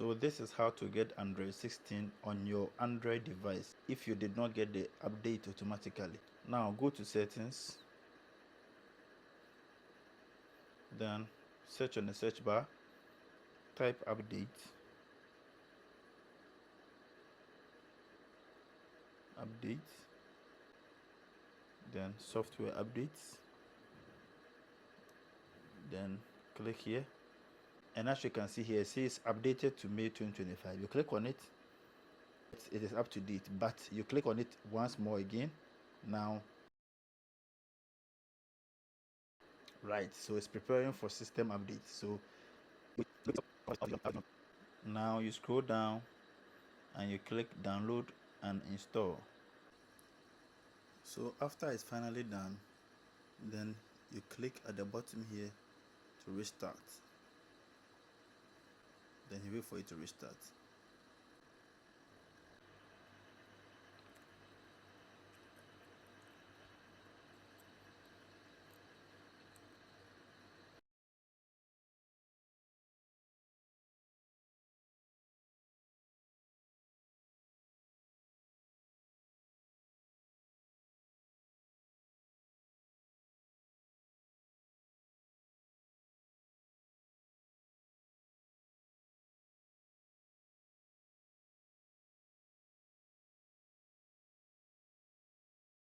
So this is how to get Android 16 on your Android device if you did not get the update automatically. Now go to settings, then search on the search bar, type update, then software updates, then click here, and as you can see here, it says updated to May 2025. You click on it, it is up to date, but you click on it once more again. Now right, so it's preparing for system update. So now you scroll down and you click download and install. So after it's finally done, then you click at the bottom here to restart. Then you wait for it to restart.